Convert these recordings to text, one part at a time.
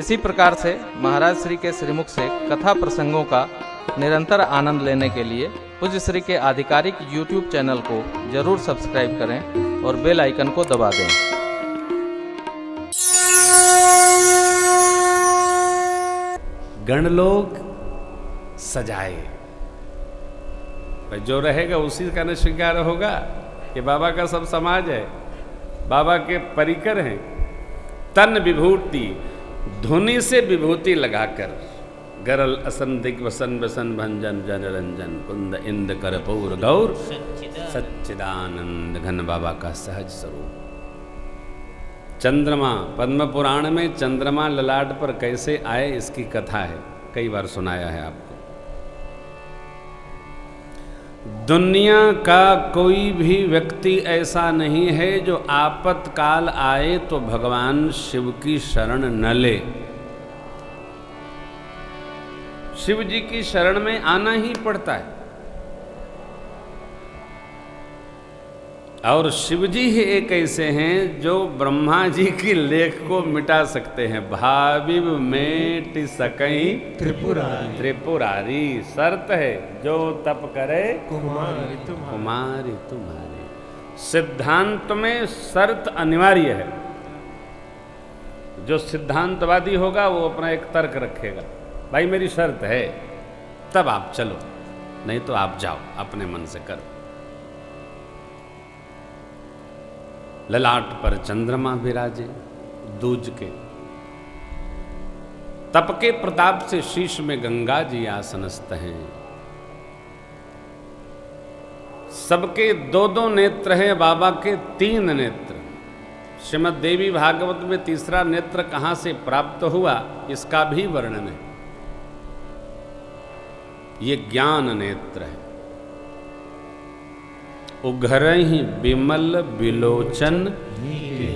इसी प्रकार से महाराज श्री के श्रीमुख से कथा प्रसंगों का निरंतर आनंद लेने के लिए पूज्य श्री के आधिकारिक YouTube चैनल को जरूर सब्सक्राइब करें और बेल आइकन को दबा दें। गणलोक सजाए, भाई जो रहेगा उसी का न श्रृंगार होगा। ये बाबा का सब समाज है, बाबा के परिकर हैं। तन विभूति धुनि से विभूति लगाकर गरल असन दिग्वसन वसन भंजन जन रंजन कुंद इंद करपूर गौर सच्चिदानंद घन बाबा का सहज स्वरूप। चंद्रमा, पद्म पुराण में चंद्रमा ललाट पर कैसे आए इसकी कथा है, कई बार सुनाया है आपको। दुनिया का कोई भी व्यक्ति ऐसा नहीं है जो आपातकाल आए तो भगवान शिव की शरण न ले। शिव जी की शरण में आना ही पड़ता है। और शिव जी ही एक ऐसे हैं जो ब्रह्मा जी की लेख को मिटा सकते हैं। भाविव मेट सकई त्रिपुरारी त्रिपुरारी, शर्त है जो तप करे कुमारी कुमारी तुम्हारी। सिद्धांत में शर्त अनिवार्य है। जो सिद्धांतवादी होगा वो अपना एक तर्क रखेगा, भाई मेरी शर्त है तब आप चलो, नहीं तो आप जाओ अपने मन से करो। ललाट पर चंद्रमा विराजे दूज के, तप के प्रताप से शीश में गंगा जी आसनस्थ हैं। सबके दो दो नेत्र हैं, बाबा के 3 नेत्र। श्रीमद् देवी भागवत में तीसरा नेत्र कहां से प्राप्त हुआ इसका भी वर्णन है। ये ज्ञान नेत्र है। उघरहि विमल बिलोचन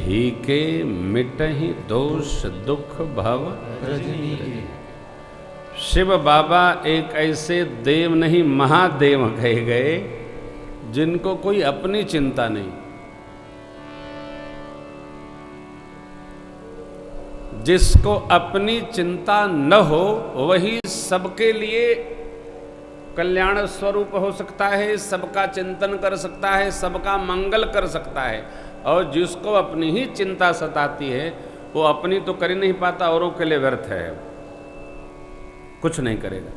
ही के मिटहि दोष दुख भव रजनी के। शिव बाबा एक ऐसे देव नहीं महादेव कहे गए जिनको कोई अपनी चिंता नहीं। जिसको अपनी चिंता न हो वही सबके लिए कल्याण स्वरूप हो सकता है, सबका चिंतन कर सकता है, सबका मंगल कर सकता है। और जिसको अपनी ही चिंता सताती है वो अपनी तो कर ही नहीं पाता, औरों के लिए व्यर्थ है, कुछ नहीं करेगा,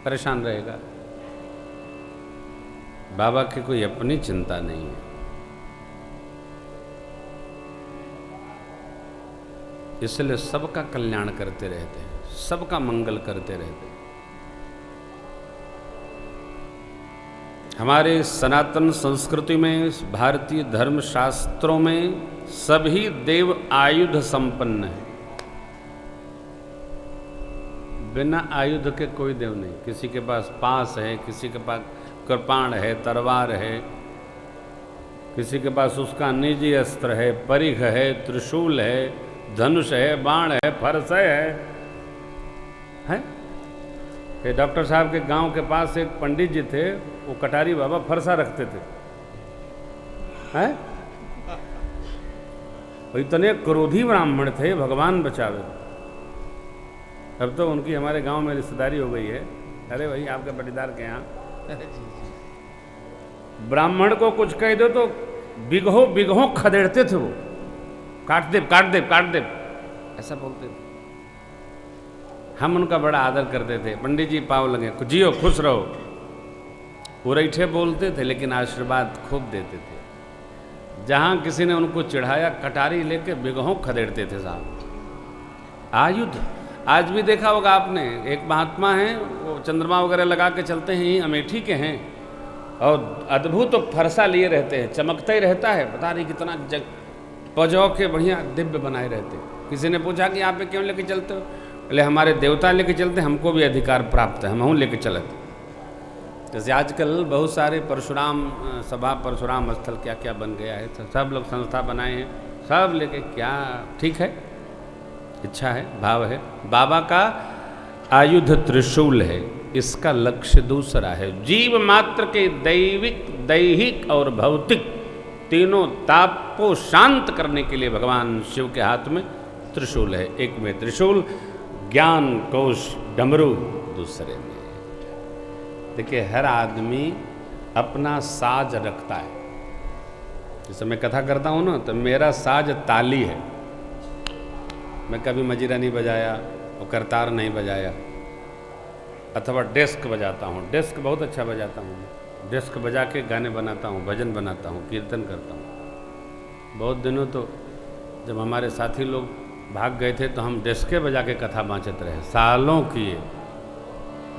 परेशान रहेगा। बाबा की कोई अपनी चिंता नहीं है। इसलिए सबका कल्याण करते रहते हैं, सबका मंगल करते रहते हैं। हमारे सनातन संस्कृति में, भारतीय धर्म शास्त्रों में सभी देव आयुध संपन्न है। बिना आयुध के कोई देव नहीं। किसी के पास पास है, किसी के पास कृपाण है, तलवार है, किसी के पास उसका निजी अस्त्र है, परिघ है, त्रिशूल है, धनुष है, बाण है, फरस है? कि डॉक्टर साहब के गांव के पास एक पंडित जी थे, वो कटारी बाबा फरसा रखते थे, हैं? वो इतने क्रोधी ब्राह्मण थे, भगवान बचावे। अब तो उनकी हमारे गांव में रिश्तेदारी हो गई है। अरे भाई आपके पटीदार के यहाँ ब्राह्मण को कुछ कह दो तो बिगहो बिगहो खदेड़ते थे वो, काट दे काट दे काट दे, ऐसा बोलते थे। हम उनका बड़ा आदर करते थे। पंडित जी पाँव लगे, जियो खुश रहो, उरैठे बोलते थे लेकिन आशीर्वाद खूब देते थे। जहाँ किसी ने उनको चिढ़ाया कटारी लेके बिगहों खदेड़ते थे साहब। आयुध आज भी देखा होगा आपने, एक महात्मा हैं वो चंद्रमा वगैरह लगा के चलते हैं, यही अमेठी के हैं, और अद्भुत फरसा लिए रहते हैं, चमकता ही रहता है, पता नहीं कितना पजौ के बढ़िया दिव्य बनाए रहते हैं। किसी ने पूछा कि यहाँ पे क्यों लेके चलते हो? बोले हमारे देवता लेके चलते, हमको भी अधिकार प्राप्त है, हम लेके चलते। जैसे आजकल बहुत सारे परशुराम सभा, परशुराम स्थल क्या क्या बन गया है, तो सब लोग संस्था बनाए हैं, सब लेके, क्या ठीक है, इच्छा है, भाव है। बाबा का आयुध त्रिशूल है, इसका लक्ष्य दूसरा है। जीव मात्र के दैविक, दैहिक और भौतिक तीनों ताप को शांत करने के लिए भगवान शिव के हाथ में त्रिशूल है, एक में त्रिशूल, ज्ञान कोश डमरू दूसरे में। देखिए हर आदमी अपना साज रखता है। जैसे मैं कथा करता हूँ ना, तो मेरा साज ताली है। मैं कभी मजीरा नहीं बजाया और करतार नहीं बजाया, अथवा डेस्क बजाता हूँ। डेस्क बहुत अच्छा बजाता हूँ। डेस्क बजा के गाने बनाता हूँ, भजन बनाता हूँ, कीर्तन करता हूँ। बहुत दिनों तो जब हमारे साथी लोग भाग गए थे तो हम डेस्के बजा के कथा बाँचते रहे, सालों किए।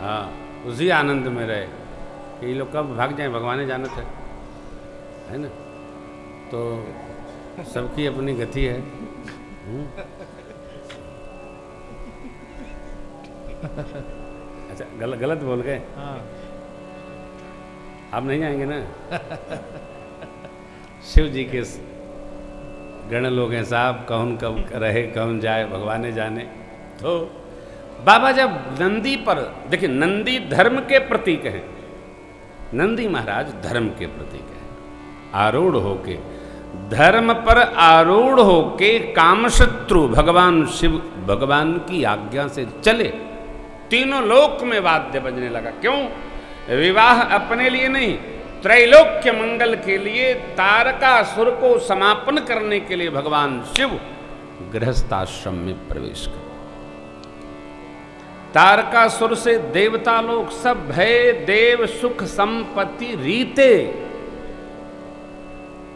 हाँ, उसी आनंद में रहे कि ये लोग कब भाग जाएं, भगवान जानत है ना। तो सबकी अपनी गति है। अच्छा, गलत बोल गए। आप नहीं आएंगे ना। शिव जी के गण लोग हैं साहब, कौन कब रहे कौन जाए भगवान जाने। तो बाबा जब नंदी पर, देखिए नंदी धर्म के प्रतीक हैं। नंदी महाराज धर्म के प्रतीक हैं। आरूढ़ होके, धर्म पर आरूढ़ होके कामशत्रु भगवान शिव भगवान की आज्ञा से चले। तीनों लोक में वाद्य बजने लगा। क्यों? विवाह अपने लिए नहीं, त्रैलोक्य मंगल के लिए, तारकासुर को समापन करने के लिए भगवान शिव गृहस्थाश्रम में प्रवेश कर। तारकासुर से देवता लोग सब भय देव सुख संपत्ति रीते,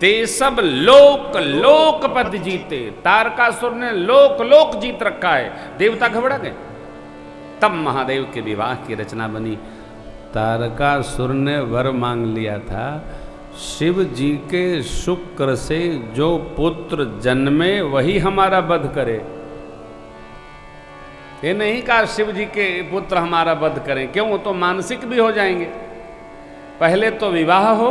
ते सब लोक लोकपद जीते। तारकासुर ने लोक लोक जीत रखा है, देवता घबरा गए। तब महादेव के विवाह की रचना बनी। तारकासुर ने वर मांग लिया था, शिव जी के शुक्र से जो पुत्र जन्मे वही हमारा वध करे। ये नहीं कहा शिव जी के पुत्र हमारा वध करें, क्यों? वो तो मानसिक भी हो जाएंगे। पहले तो विवाह हो,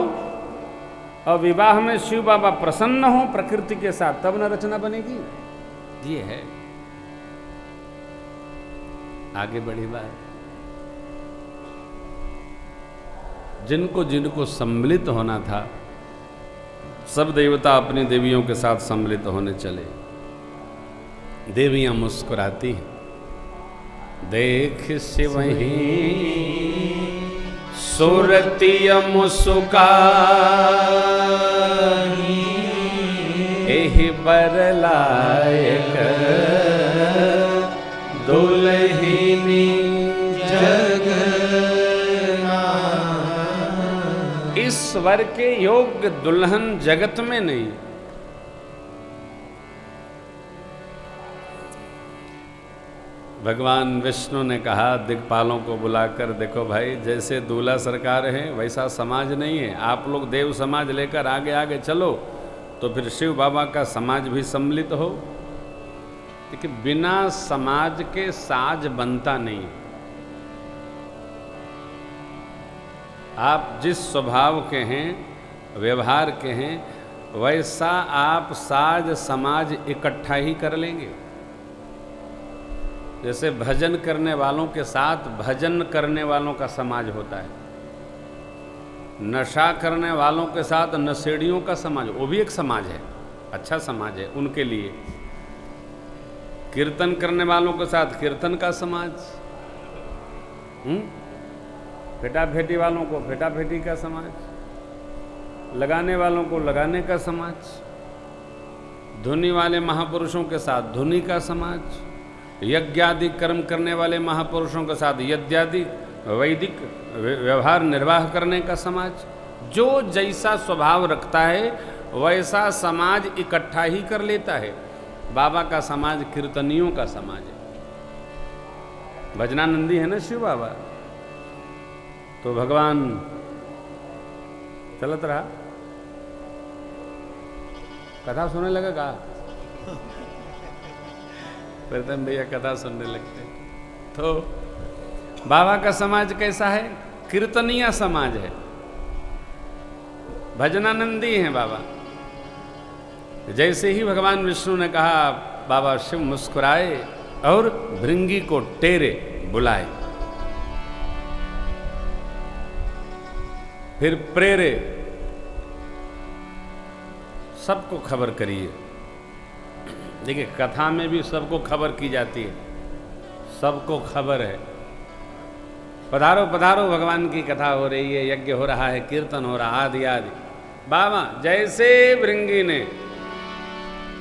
और विवाह में शिव बाबा प्रसन्न हो प्रकृति के साथ, तब न रचना बनेगी। ये है आगे बढ़ी बात। जिनको जिनको सम्मिलित होना था, सब देवता अपनी देवियों के साथ सम्मिलित होने चले। देवियां मुस्कुराती हैं, देख शिवही सुरतिय मुस्काई, एहि बर लायक दुल्हिनी इस वर के योग्य दुल्हन जगत में नहीं। भगवान विष्णु ने कहा दिक्पालों को बुलाकर, देखो भाई जैसे दूल्हा सरकार है वैसा समाज नहीं है, आप लोग देव समाज लेकर आगे आगे चलो तो फिर शिव बाबा का समाज भी सम्मिलित हो। देखिए बिना समाज के साज बनता नहीं। आप जिस स्वभाव के हैं, व्यवहार के हैं, वैसा आप साज समाज इकट्ठा ही कर लेंगे। जैसे भजन करने वालों के साथ भजन करने वालों का समाज होता है, नशा करने वालों के साथ नशेड़ियों का समाज, वो भी एक समाज है, अच्छा समाज है उनके लिए। कीर्तन करने वालों के साथ कीर्तन का समाज, फेटा फेटी वालों को फेटा फेटी का समाज, लगाने वालों को लगाने का समाज, धुनी वाले महापुरुषों के साथ धुनी का समाज, यज्ञादि कर्म करने वाले महापुरुषों के साथ यज्ञादि वैदिक व्यवहार निर्वाह करने का समाज। जो जैसा स्वभाव रखता है वैसा समाज इकट्ठा ही कर लेता है। बाबा का समाज कीर्तनियों का समाज है, भजनानंदी है ना शिव बाबा। तो भगवान चलत रहा, कथा सुनने लगा का प्रीतम भैया कथा सुनने लगते। तो बाबा का समाज कैसा है? कीर्तनिया समाज है, भजनानंदी हैं बाबा। जैसे ही भगवान विष्णु ने कहा, बाबा शिव मुस्कुराए और भृंगी को टेरे बुलाए, फिर प्रेरे सबको खबर करिए। देखिए कथा में भी सबको खबर की जाती है, सबको खबर है। पधारो पधारो, भगवान की कथा हो रही है, यज्ञ हो रहा है, कीर्तन हो रहा, आदि आदि। बाबा जैसे भृंगी ने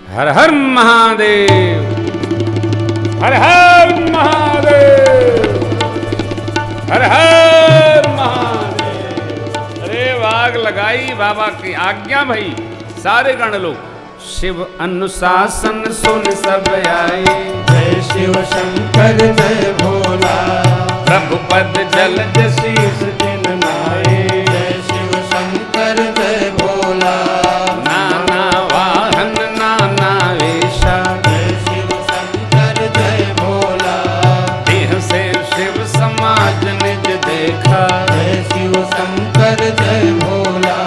हर हर महादेव, हर हर महादेव, हर हर महादेव, अरे वाग लगाई, बाबा की आज्ञा भई, सारे गण लोग शिव अनुशासन सुन सब आए। जय शिव शंकर जय भोला, प्रभु पद जलद शीस दिन नाए। जय शिव शंकर जय भोला, नाना वाहन नाना वेशा, जय शिव शंकर जय भोला, देह से शिव समाज निज देखा। जय शिव शंकर जय भोला,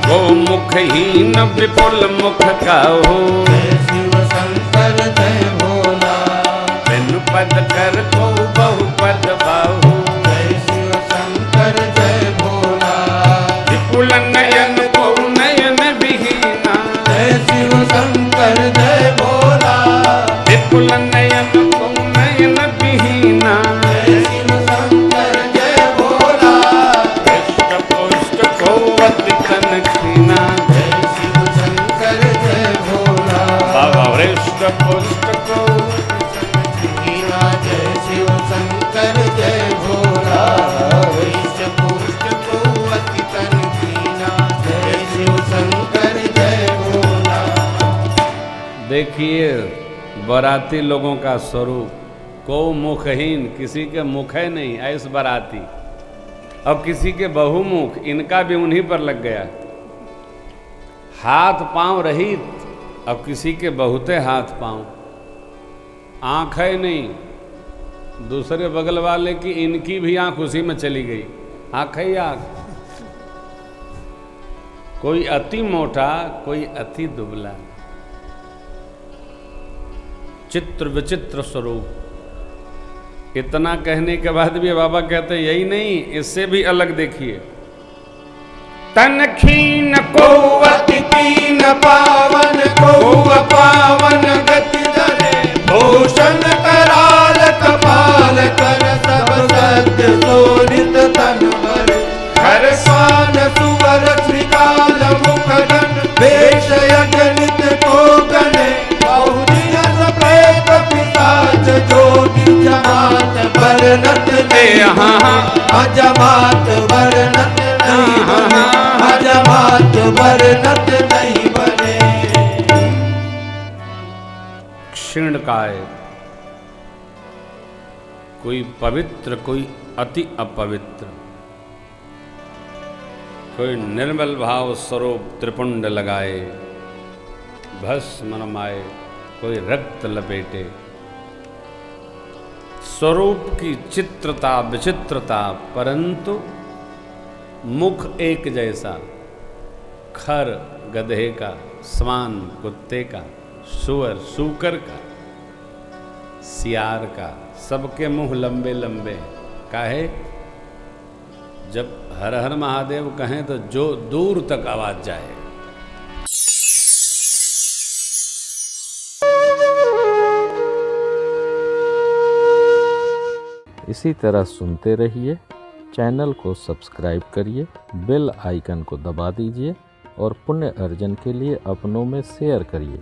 गो मुखहीन विपुल मुख काहू। जय शिव शंकर जय भोला, बिनु पद कर को बहु पद बाहु। जय शिव शंकर जय भोला, विपुल नयन को नयन विहीना। जय शिव शंकर जय भोला, विपुल नयन को नयन विहीना। जय शिव शंकर जय भोला, हृष्ट पुष्ट को अति तन खीना। जय शिव शंकर जय भोला, बाबा हृष्ट पुष्ट को कीना। जय शिव शंकर जय भोला, वैश्य पुष्ट को अति तन कीना। जय शिव शंकर जय भोला। देखिए बाराती लोगों का स्वरूप, को मुखहीन, किसी के मुख है नहीं ऐस बाराती, और किसी के बहुमुख, इनका भी उन्हीं पर लग गया। हाथ पांव रहित, अब किसी के बहुते हाथ पांव, आंख है नहीं, दूसरे बगल वाले की इनकी भी आंख उसी में चली गई, आंख ही आंख। कोई अति मोटा, कोई अति दुबला, चित्र विचित्र स्वरूप। इतना कहने के बाद भी बाबा कहते यही नहीं, इससे भी अलग देखिए। तन खीन को अति कीन पावन को पावन गति धरे, भूषण कराल कपाल कर सब सत्य शोभित तन भर। हर पान सुवर श्रीकाल मुखगन, वेश यजनित को गणे। बहुदिन प्रेत पिशाच जोगी जमात बरनत नहीं। अजमात बरनत नहीं बने, अजमात बरनत नहीं बने। क्षीण काय, कोई पवित्र, कोई अति अपवित्र, कोई निर्मल भाव स्वरूप त्रिपुंड लगाए, भस्म नमाए, कोई रक्त लपेटे। स्वरूप की चित्रता विचित्रता, परंतु मुख एक जैसा। खर गधे का, स्वान कुत्ते का, सुअर सूकर का, सियार का, सबके मुंह लंबे लंबे हैं। काहे? जब हर हर महादेव कहें तो जो दूर तक आवाज जाए। इसी तरह सुनते रहिए, चैनल को सब्सक्राइब करिए, बेल आइकन को दबा दीजिए और पुण्य अर्जन के लिए अपनों में शेयर करिए।